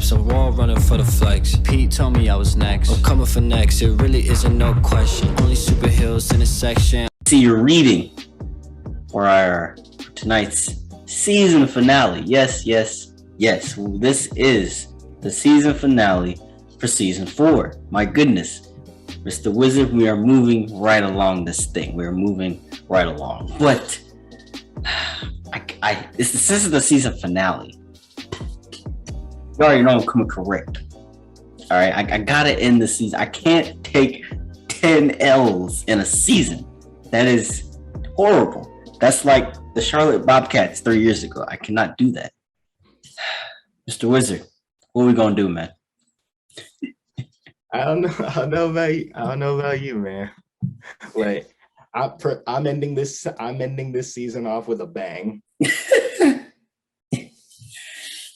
steps, I'm wall running for the flex. Pete told me I was next. I'm coming for next, it really isn't no question. Only superheroes in a section. See, you're reading for our tonight's season finale. Yes. This is the season finale for season 4. My goodness, Mr. Wizard, we are moving right along this thing. We're moving right along. But this is the season finale. You already know I'm coming correct. All right, I gotta end the season. I can't take 10 L's in a season. That is horrible. That's like the Charlotte Bobcats 3 years ago. I cannot do that. Mr. Wizard, what are we gonna do, man? I don't know about you, man. Like, I'm ending this season off with a bang.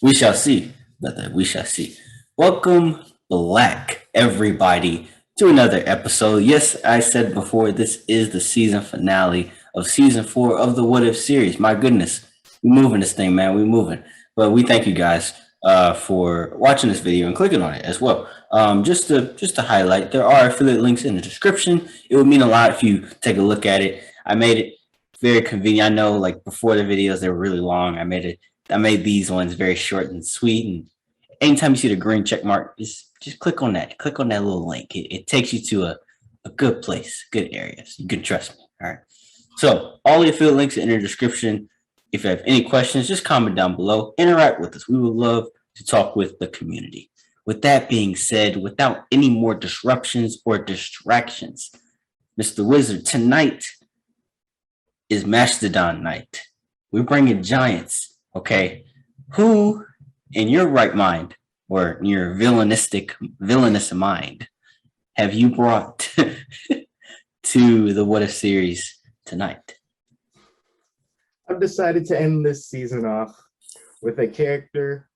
We shall see, brother. We shall see. Welcome back, everybody, to another episode. Yes, I said before, this is the season finale of season 4 of the What If series. My goodness, we're moving this thing, man. We're moving. But we thank you guys for watching this video and clicking on it as well. Just to highlight, there are affiliate links in the description. It would mean a lot if you take a look at it. I made it very convenient. I know, like, before the videos, they were really long. I made these ones very short and sweet. And anytime you see the green check mark, just click on that. Click on that little link. It takes you to a good place, good area. So you can trust me. All right. So all the affiliate links are in the description. If you have any questions, just comment down below. Interact with us. We would love to talk with the community. With that being said, without any more disruptions or distractions, Mr. Wizard, tonight is Mastodon night. We're bringing giants, okay? Who, in your right mind, or in your villainous mind, have you brought to the What If series tonight? I've decided to end this season off with a character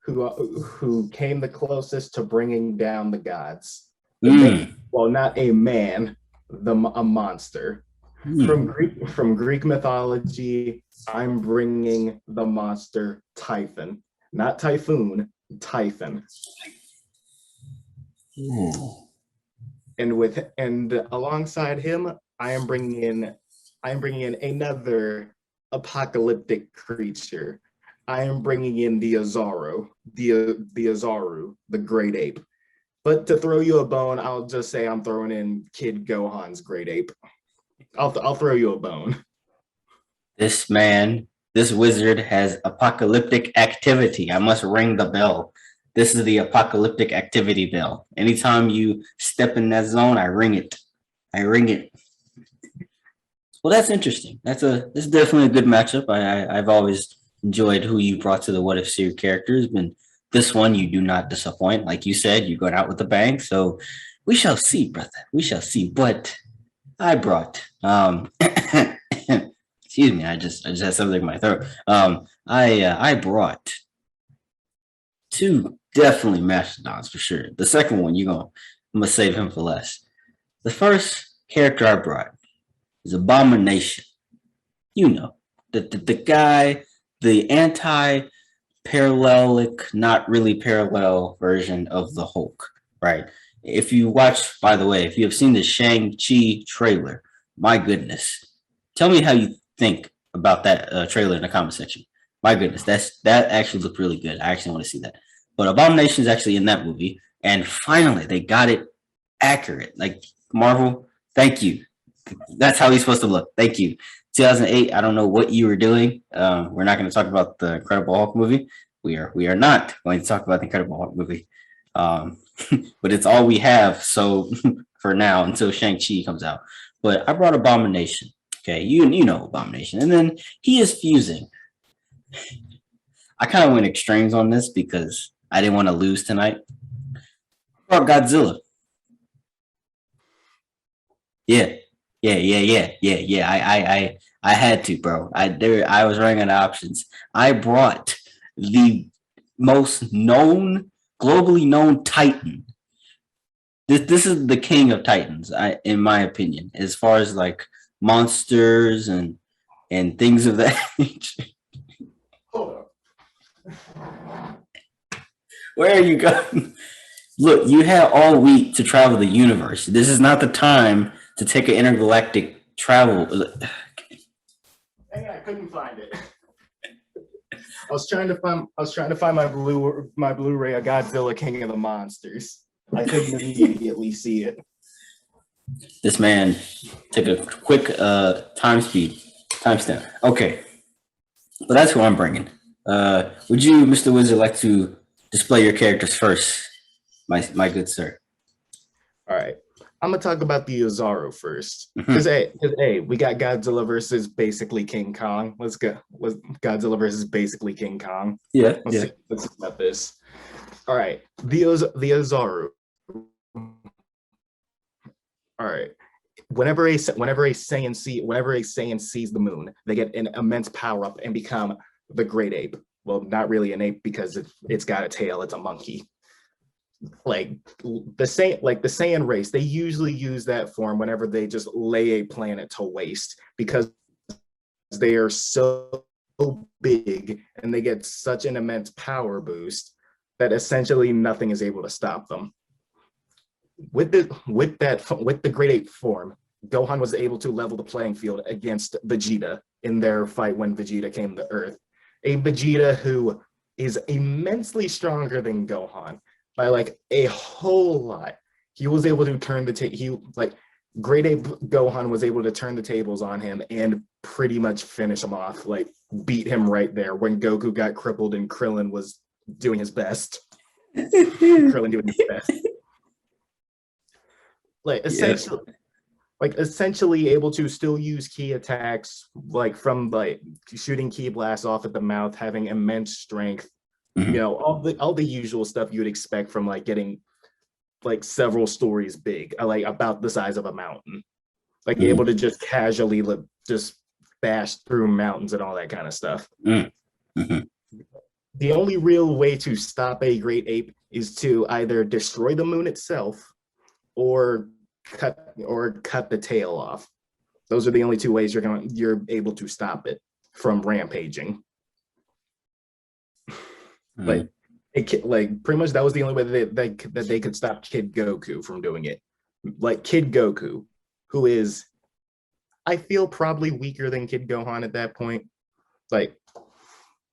who came the closest to bringing down the gods. Well, not a man, a monster. From Greek mythology, I'm bringing the monster Typhon, not Typhoon, Typhon. And alongside him, I am bringing in another apocalyptic creature. I am bringing in the Azaru, the great ape. But to throw you a bone, I'll just say I'm throwing in Kid Gohan's great ape. I'll throw you a bone. This wizard has apocalyptic activity. I must ring the bell. This is the apocalyptic activity bell. Anytime you step in that zone, I ring it. Well, that's interesting. That's definitely a good matchup. I've always enjoyed who you brought to the What If series characters, but this one you do not disappoint. Like you said, you got out with a bang. So we shall see, brother. We shall see. But I brought excuse me, I just had something in my throat. I brought 2 definitely mastodons for sure. The second one I'm gonna save him for last. The first character I brought is Abomination. You know, the guy, the anti-parallelic, not really parallel version of the Hulk, right? If you watch, by the way, if you have seen the Shang-Chi trailer, my goodness, tell me how you think about that trailer in the comment section. My goodness, that actually looked really good. I actually want to see that. But Abomination is actually in that movie, and finally they got it accurate. Like, Marvel, thank you. That's how he's supposed to look. Thank you. 2008. I don't know what you were doing. We're not going to talk about the Incredible Hulk movie. We are not going to talk about the Incredible Hulk movie. But it's all we have. So for now, until Shang-Chi comes out. But I brought Abomination. Okay, you know Abomination, and then he is fusing. I kind of went extremes on this because I didn't want to lose tonight. I brought Godzilla. Yeah. I had to, bro. I was running out of options. I brought the most globally known Titan. This is the king of Titans, in my opinion, as far as like monsters and things of that nature. Hold up. Where are you going? Look, you have all week to travel the universe. This is not the time to take an intergalactic travel. Dang, I couldn't find it. I was trying to find my Blu-ray of Godzilla King of the Monsters. I couldn't immediately see it. This man took a quick timestamp. Okay, but that's who I'm bringing. Would you, Mr. Wizard, like to display your characters first, my good sir? All right. I'm gonna talk about the Ozaru first. Because we got Godzilla versus basically King Kong. Let's go. Godzilla versus basically King Kong. Yeah. Let's see about this. All right. The Ozaru. All right. Whenever a Saiyan sees the moon, they get an immense power up and become the great ape. Well, not really an ape because it's got a tail. It's a monkey. Like the Saiyan race, they usually use that form whenever they just lay a planet to waste because they are so big and they get such an immense power boost that essentially nothing is able to stop them. With the great ape form, Gohan was able to level the playing field against Vegeta in their fight when Vegeta came to Earth. A Vegeta who is immensely stronger than Gohan by like a whole lot. He was able to turn Great Ape Gohan was able to turn the tables on him and pretty much finish him off, like beat him right there when Goku got crippled and Krillin was doing his best. Krillin doing his best. Essentially able to still use key attacks, like from like shooting key blasts off at the mouth, having immense strength. Mm-hmm. You know, all the usual stuff you would expect from like getting like several stories big, like about the size of a mountain, like able to just casually just bash through mountains and all that kind of stuff. Mm-hmm. The only real way to stop a great ape is to either destroy the moon itself or cut the tail off. Those are the only two ways you're able to stop it from rampaging. Like pretty much that was the only way that they could stop Kid Goku from doing it. Like Kid Goku, who is, I feel, probably weaker than Kid Gohan at that point. Like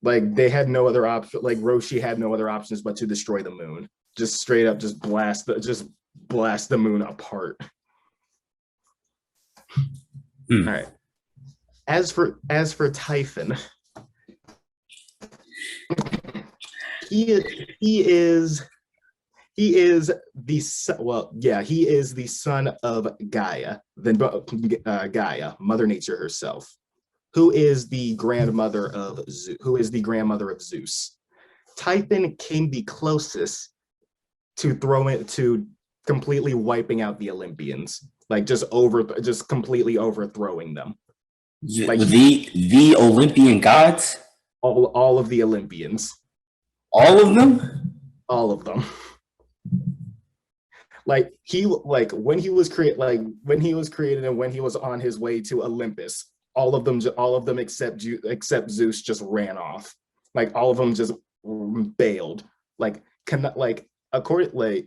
they had no other option. Like Roshi had no other options but to destroy the moon. Just straight up, just blast the moon apart. All right. As for Typhon, he is the son of Gaia, Gaia, Mother Nature herself, who is the grandmother of Zeus. Typhon came the closest to completely wiping out the Olympians, like just completely overthrowing them. Like the Olympian gods, all of the Olympians. All of them? All of them. When he was created and when he was on his way to Olympus, all of them except Zeus just ran off. Like all of them just bailed. According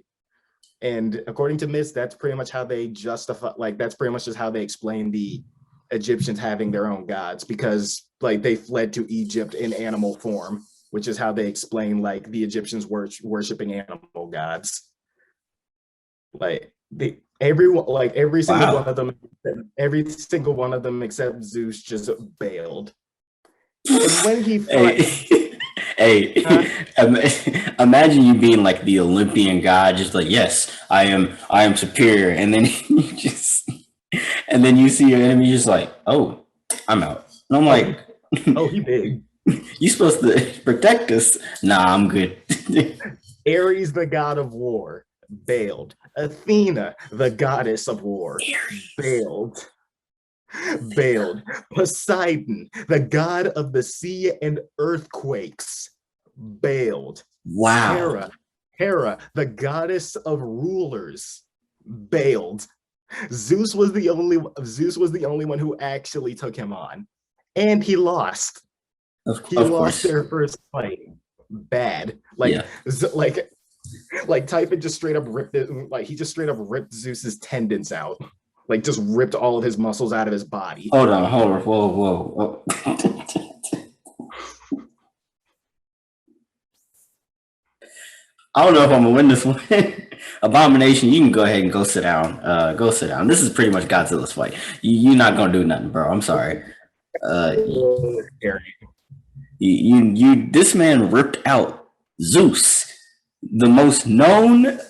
to myths, that's pretty much how they justify. Like that's pretty much just how they explain the Egyptians having their own gods, because like they fled to Egypt in animal form, which is how they explain like the Egyptians worshiping animal gods. Every single one of them except Zeus just bailed. And when he fought, imagine you being like the Olympian god, just like, yes, I am superior, and then and then you see your enemy just like, oh, I'm out. And I'm like, oh, he big. You supposed to protect us? Nah, I'm good. Ares, the god of war, bailed. Athena, the goddess of war, bailed. Poseidon, the god of the sea and earthquakes, bailed. Wow. Hera, the goddess of rulers, bailed. Zeus was the only one who actually took him on, and he lost. He lost their first fight. Bad. Like Typhon just straight up ripped it. Like he just straight up ripped Zeus's tendons out. Like just ripped all of his muscles out of his body. Hold on, whoa. I don't know if I'm gonna win this one. Abomination, you can go ahead and go sit down. Go sit down. This is pretty much Godzilla's fight. You're not gonna do nothing, bro. I'm sorry. This man ripped out Zeus, the most known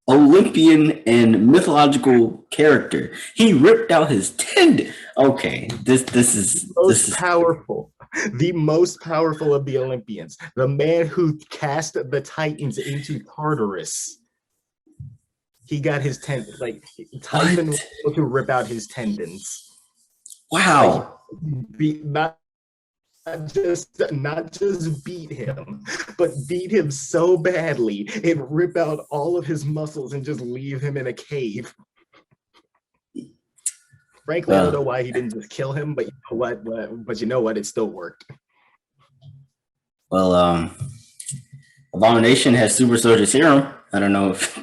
Olympian and mythological character. He ripped out his tendon. Okay, this is powerful. The most powerful of the Olympians. The man who cast the Titans into Tartarus. He got his tendon. Like Typhon was able to rip out his tendons. Wow. Like, not just beat him, but beat him so badly it rip out all of his muscles and just leave him in a cave. Frankly, I don't know why he didn't just kill him, but you know what? But you know what? It still worked. Well, Abomination has super soldier serum. I don't know if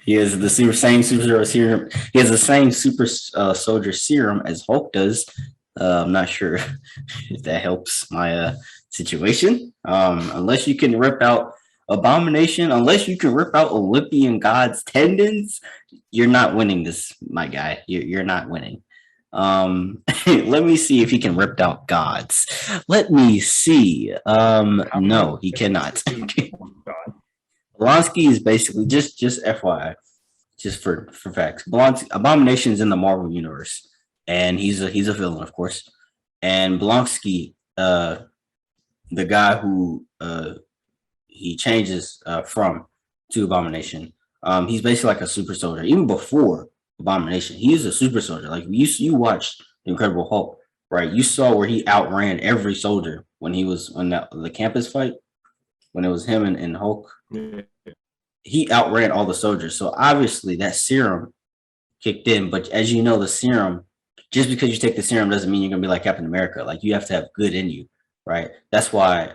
he has the same super soldier serum. He has the same super soldier serum as Hulk does. I'm not sure if that helps my situation. Unless you can rip out Abomination, unless you can rip out Olympian gods' tendons, you're not winning this, my guy. You're not winning. Let me see if he can rip out gods. Let me see. No, he cannot. Blonsky is basically just FYI, just for facts. Abomination is in the Marvel universe, and he's a villain, of course. And Blonsky, the guy who he changes from to Abomination, he's basically like a super soldier. Even before Abomination, he is a super soldier. Like you watched The Incredible Hulk, right? You saw where he outran every soldier when he was on the campus fight, when it was him and Hulk. Yeah. He outran all the soldiers. So obviously that serum kicked in. But as you know, the serum, just because you take the serum doesn't mean you're gonna be like Captain America. Like you have to have good in you, right? That's why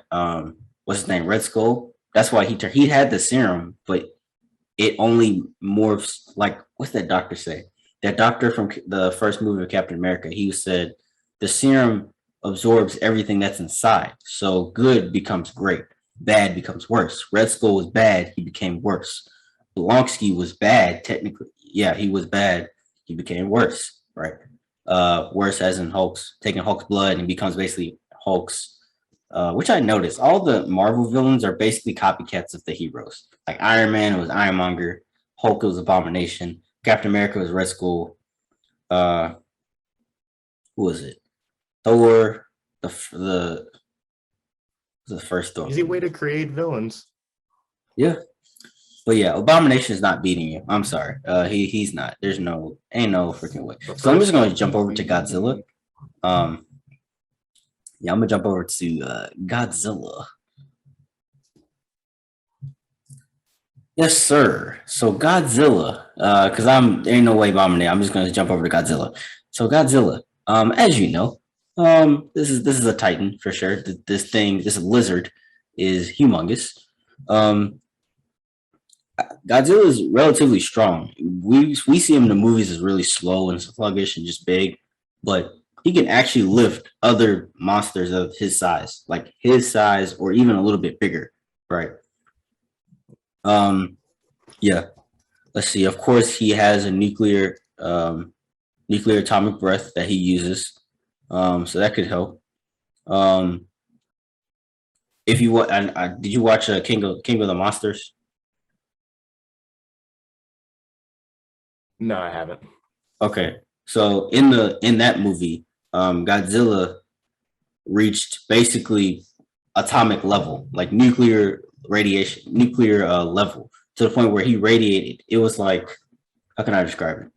what's his name? Red Skull. That's why he had the serum, but it only morphs. Like, what's that doctor say? That doctor from the first movie of Captain America, he said the serum absorbs everything that's inside. So good becomes great. Bad becomes worse. Red Skull was bad. He became worse. Blonsky was bad. Technically, yeah, he was bad. He became worse, right? Worse as in Hulk's, taking Hulk's blood and becomes basically Hulk's. Which I noticed, all the Marvel villains are basically copycats of the heroes. Like Iron Man was Ironmonger, Hulk was Abomination, Captain America was Red Skull. Who was it? Thor, the first Thor. Easy way to create villains. Yeah, but yeah, Abomination is not beating you. I'm sorry, he's not. Ain't no freaking way. So I'm just gonna jump over to Godzilla. Yeah, I'm gonna jump over to Godzilla. Yes, sir. So Godzilla, because ain't no way Abomination. I'm just gonna jump over to Godzilla. So Godzilla, as you know, this is a Titan for sure. This lizard is humongous. Godzilla is relatively strong. We see him in the movies as really slow and sluggish and just big, but he can actually lift other monsters of his size or even a little bit bigger, right? Yeah. Let's see. Of course, he has a nuclear atomic breath that he uses, so that could help. If you did you watch King of the Monsters? No, I haven't. Okay, so in that movie, Godzilla reached basically atomic level, like nuclear level, to the point where he radiated. It was like, how can I describe it?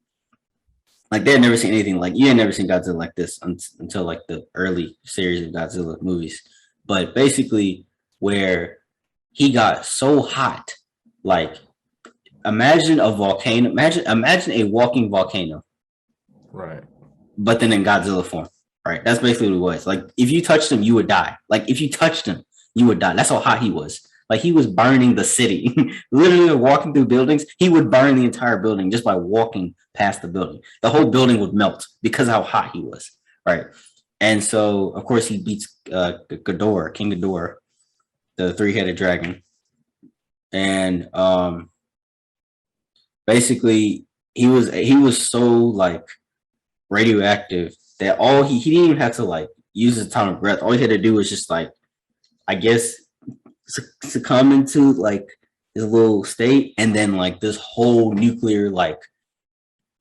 Like they had never seen anything like, you had never seen Godzilla like this until like the early series of Godzilla movies. But basically, where he got so hot, like imagine a volcano, imagine a walking volcano, right? But then in Godzilla form, right? That's basically what it was. Like if you touched him, you would die. Like if you touched him, you would die. That's how hot he was. Like he was burning the city. Literally walking through buildings, he would burn the entire building just by walking past the building. The whole building would melt because of how hot he was, right? And so, of course, he beats Ghidorah, King Ghidorah, the three-headed dragon. And basically, he was so like radioactive that all he didn't even have to like use his atomic breath. All he had to do was just like, I guess, succumb into like his little state, and then like this whole nuclear like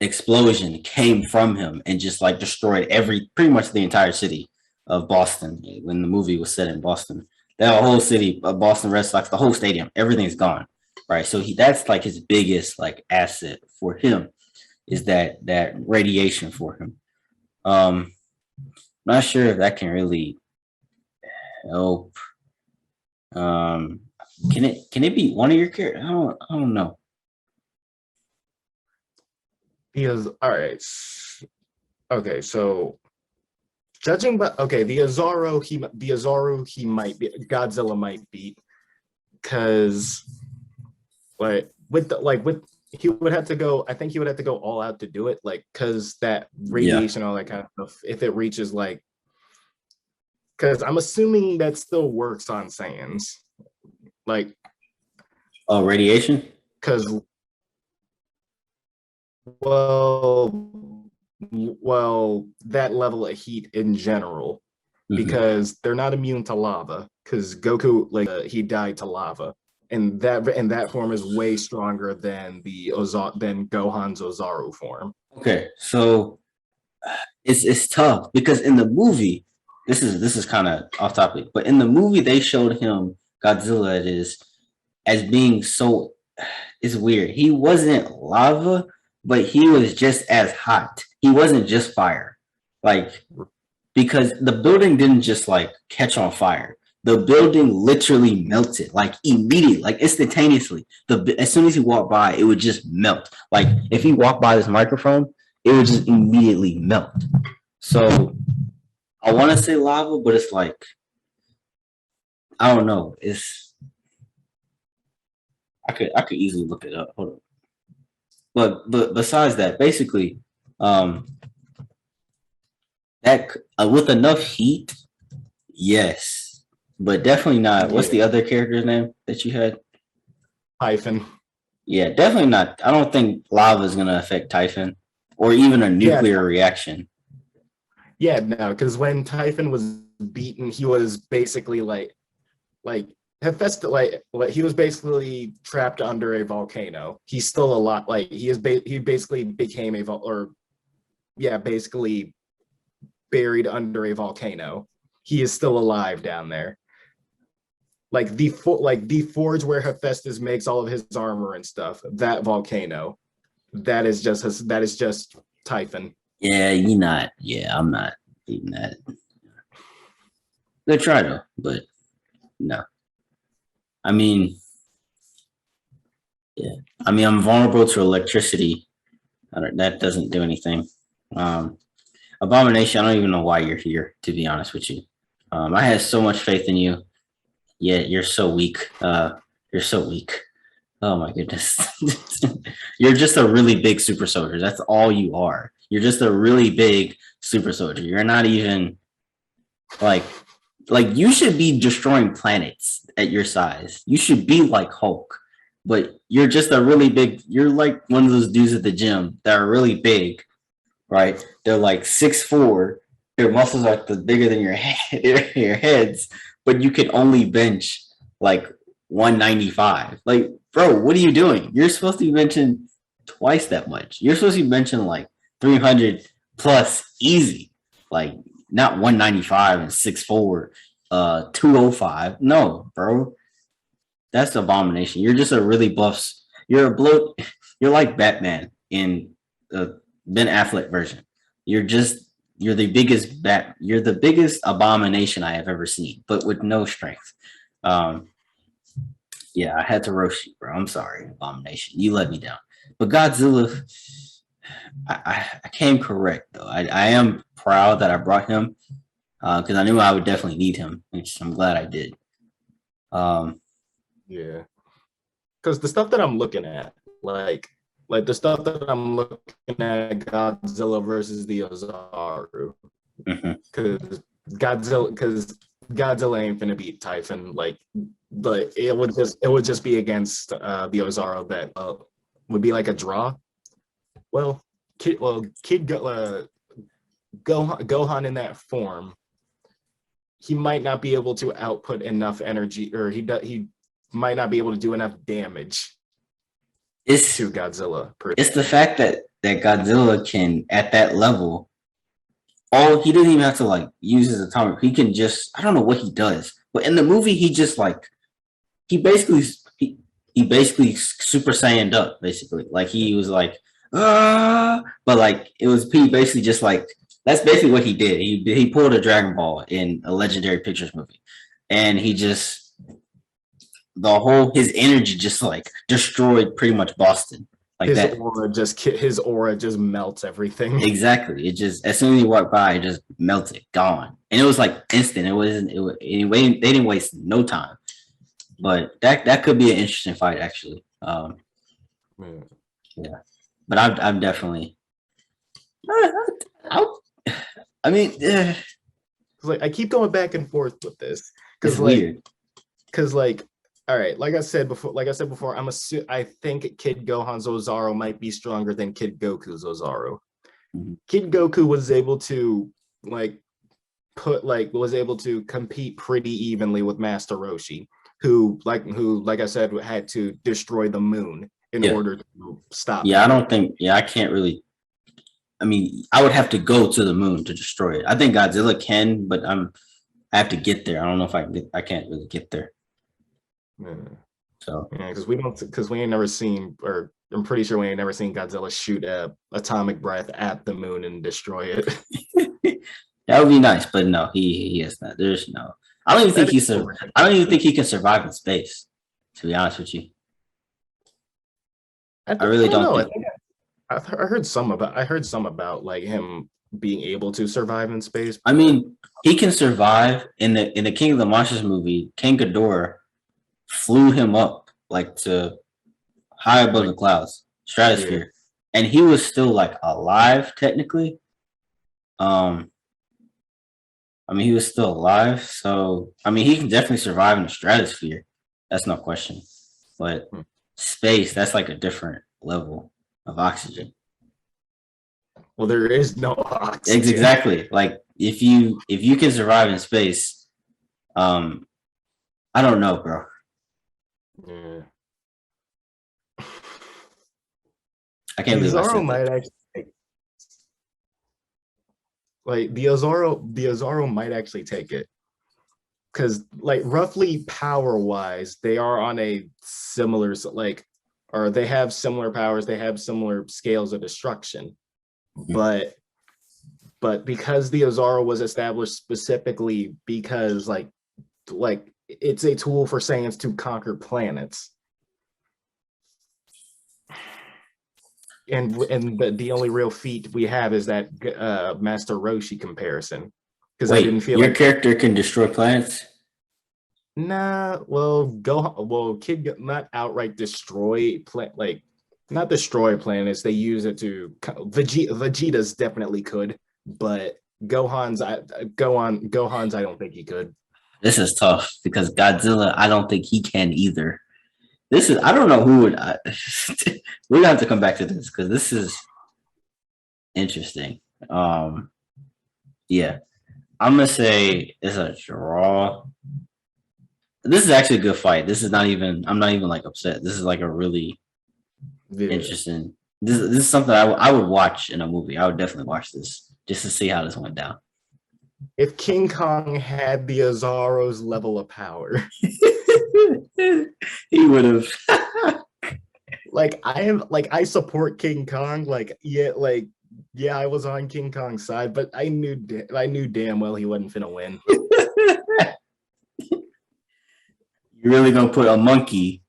explosion came from him and just like destroyed pretty much the entire city of Boston. When the movie was set in Boston, that whole city of Boston Red Sox, the whole stadium, everything's gone, right? So that's like his biggest like asset for him, is that radiation for him. Not sure if that can really help. Can it be one of your characters? I don't know. Because all right, okay, so judging by the Azaru he might be, Godzilla might beat, because he would have to go. I think he would have to go all out to do it, like because that radiation, all that kind of stuff. If it reaches like, because I'm assuming that still works on Saiyans, like radiation. Because well, that level of heat in general, because they're not immune to lava. Because Goku, like he died to lava, and that form is way stronger than than Gohan's Ozaru form. Okay, so it's tough because in the movie, this is kind of off topic, but in the movie they showed him, Godzilla, it is, as being so, it's weird. He wasn't lava, but he was just as hot. He wasn't just fire, like, because the building didn't just like catch on fire. The building literally melted, like immediately, like instantaneously. As soon as he walked by, it would just melt. Like if he walked by this microphone, it would just immediately melt. So I want to say lava, but it's like, I don't know. I could easily look it up. Hold on. But besides that, basically, that with enough heat, yes, but definitely not. What's the other character's name that you had? Typhon. Yeah, definitely not. I don't think lava is gonna affect Typhon or even a nuclear reaction. Yeah, no, because when Typhon was beaten, he was basically like Hephaestus, like he was basically trapped under a volcano. He's still a lot, like he basically became basically buried under a volcano. He is still alive down there. Like the forge where Hephaestus makes all of his armor and stuff, that volcano, that is just Typhon. Yeah, I'm not beating that. Good try though, but no. I mean, I'm vulnerable to electricity. That doesn't do anything. Abomination, I don't even know why you're here, to be honest with you. I had so much faith in you. Yeah, you're so weak. You're so weak. Oh my goodness. You're just a really big super soldier. That's all you are. You're just a really big super soldier. You're not even like you should be destroying planets at your size. You should be like Hulk, but you're just a really big, you're like one of those dudes at the gym that are really big, right? They're like 6'4", their muscles are bigger than your heads, but you can only bench like 195. Like, bro, what are you doing? You're supposed to be benching twice that much. You're supposed to be benching like 300 plus easy, like not 195 and 6'4", 205. No, bro, that's Abomination. You're just a really buff. You're like Batman in the Ben Affleck version. You're the biggest Abomination I have ever seen, but with no strength. Yeah, I had to roast you, bro. I'm sorry, Abomination. You let me down. But Godzilla, I came correct though. I am proud that I brought him because I knew I would definitely need him, which I'm glad I did. Yeah, because the stuff that I'm looking at, like the stuff that I'm looking at, Godzilla versus the Ozaru, because Godzilla ain't gonna beat Typhon. Like, but it would just be against the Ozaru that would be like a draw. Well, Gohan in that form, he might not be able to output enough energy, or he might not be able to do enough damage to Godzilla. It's the fact that Godzilla can, at that level, he doesn't even have to like use his atomic. He can just, I don't know what he does, but in the movie he just like he basically Super Saiyaned up, basically. Like he was like, but like it was he basically just like, that's basically what he did. He pulled a Dragon Ball in a Legendary Pictures movie, and he just his energy just like destroyed pretty much Boston. Like his aura just melts everything. Exactly. It just, as soon as he walked by, it just melted, gone, and it was like instant. Anyway, they didn't waste no time. But that could be an interesting fight, actually. Yeah, but I'm definitely. I mean, like I keep going back and forth with this it's weird. Because like, all right, like I said before, I think Kid Gohan's Ozaru might be stronger than Kid Goku's Ozaru. Mm-hmm. Kid Goku was able to was able to compete pretty evenly with Master Roshi, who like I said had to destroy the moon in order to stop. Yeah, I don't think. Yeah, I can't really. I mean, I would have to go to the moon to destroy it. I think Godzilla can, but I have to get there. I don't know if I can't really get there. Yeah. So because we ain't never seen, or I'm pretty sure we ain't never seen Godzilla shoot a atomic breath at the moon and destroy it. That would be nice, but no, he has not. There's no. I don't even think he can survive in space. To be honest with you, I really don't think. I heard some about like him being able to survive in space. I mean, he can survive in the King of the Monsters movie. King Ghidorah flew him up like to high above the clouds, stratosphere, and he was still like alive technically. I mean, he was still alive, so I mean, he can definitely survive in the stratosphere. That's no question. But space, that's like a different level of oxygen. Well, there is no oxygen. Exactly. Like if you can survive in space, I don't know, bro. Yeah. I can't believe Ozaru might actually the Ozaru might actually take it, because like roughly power wise they are on a similar or they have similar powers, they have similar scales of destruction, but because the Ozaru was established specifically because like it's a tool for Saiyans to conquer planets. And the only real feat we have is that Master Roshi comparison. Because I didn't feel your character can destroy planets. Nah, Kid not outright destroy not destroy planets. They use it to Vegeta's definitely could, but Gohan's I don't think he could. This is tough because Godzilla, I don't think he can either. I don't know who would. We're gonna have to come back to this because this is interesting. Yeah, I'm gonna say it's a draw. This is actually a good fight. I'm not even like upset. This is like a really interesting. This is something I would watch in a movie. I would definitely watch this just to see how this went down. If King Kong had the Ozaru's level of power. He would have. I support King Kong. I was on King Kong's side, but I knew damn well he wasn't finna win. You're really gonna put a monkey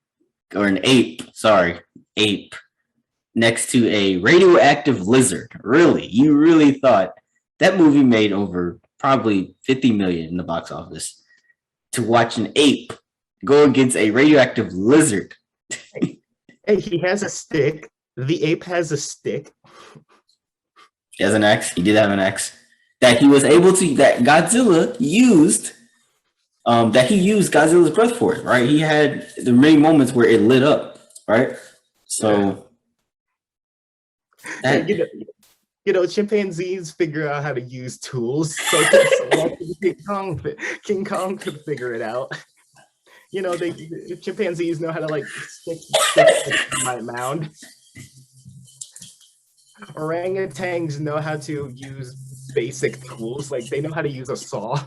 or an ape next to a radioactive lizard? Really? You really thought that movie made over probably 50 million in the box office to watch an ape go against a radioactive lizard. Hey, he has a stick. The ape has a stick. He has an axe. He did have an axe that he was able to. That Godzilla used. That he used Godzilla's breath for it. Right. He had the many moments where it lit up. Right. So. That, chimpanzees figure out how to use tools. So King Kong could figure it out. The chimpanzees know how to like stick my mound. Orangutans know how to use basic tools, like they know how to use a saw.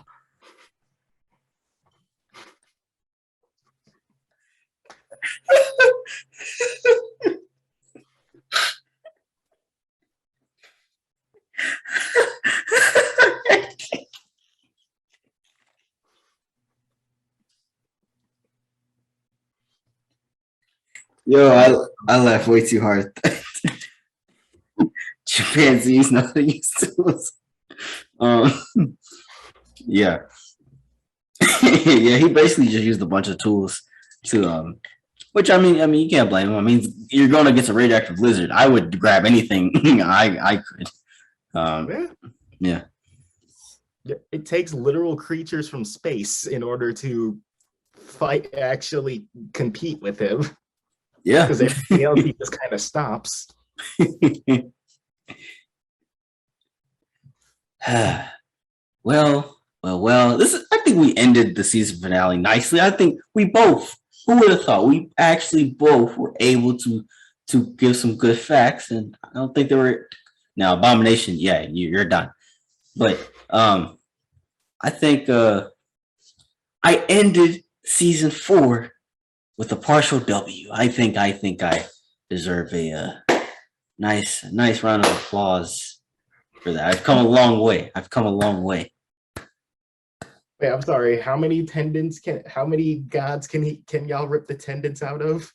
Yo, I laughed way too hard. Chimpanzees know how to use tools. Yeah. Yeah, he basically just used a bunch of tools to which I mean you can't blame him. I mean, you're going against a radioactive lizard. I would grab anything I could. Yeah. It takes literal creatures from space in order to actually compete with him. Yeah. Because everything else he just kind of stops. Well. I think we ended the season finale nicely. I think we both. Who would have thought? We actually both were able to give some good facts, and I don't think there were. Now, Abomination, yeah, you're done. But I think I ended season 4 with a partial W. I think I deserve a nice round of applause for that. I've come a long way. Wait, I'm sorry. How many gods can y'all rip the tendons out of?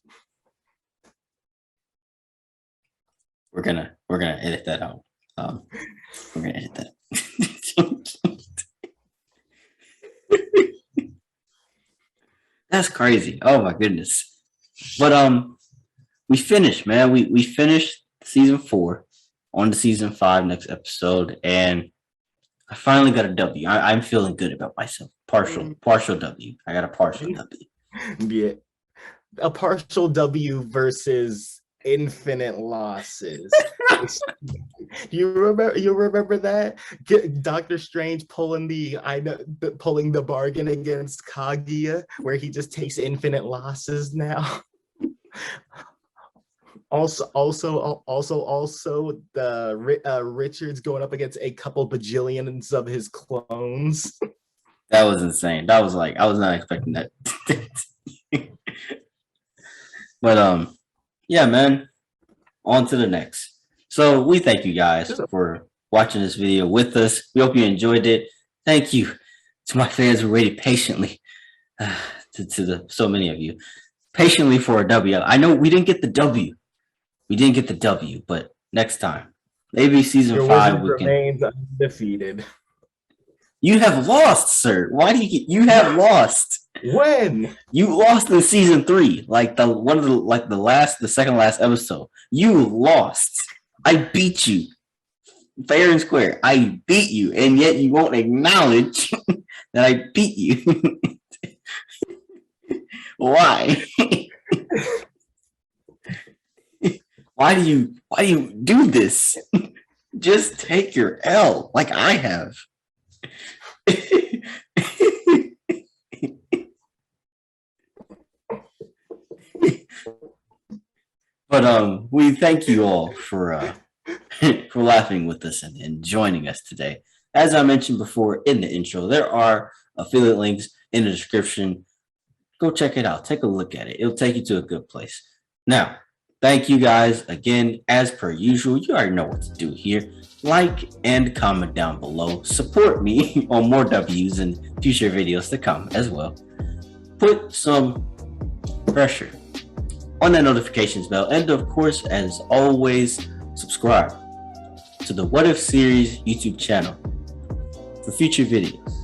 We're gonna edit that out. We're gonna edit that. That's crazy. Oh my goodness. But we finished, man. We finished season 4 on to season 5 next episode, and I finally got a W. I'm feeling good about myself. Partial W. I got a partial W. Yeah. A partial W versus infinite losses. You remember that? Doctor Strange pulling the bargain against Kaguya, where he just takes infinite losses now. Also, the Richard's going up against a couple bajillions of his clones. That was insane. That was like, I was not expecting that. But yeah, man. On to the next. So we thank you guys for watching this video with us. We hope you enjoyed it. Thank you to my fans who waited patiently, so many of you, patiently for a W. I know we didn't get the W. But next time, maybe season 5 we can. Remains undefeated. You have lost, sir. Why do you have lost? When? You lost in season 3, like the second last episode. You lost. I beat you. Fair and square. I beat you, and yet you won't acknowledge that I beat you. Why? Why do you do this? Just take your L like I have. But we thank you all for laughing with us and joining us today. As I mentioned before in the intro, there are affiliate links in the description. Go check it out. Take a look at it. It'll take you to a good place. Now, thank you guys again. As per usual, you already know what to do here. Like and comment down below. Support me on more W's and future videos to come as well. Put some pressure on that notifications bell. And of course, as always, subscribe to the What If series YouTube channel for future videos.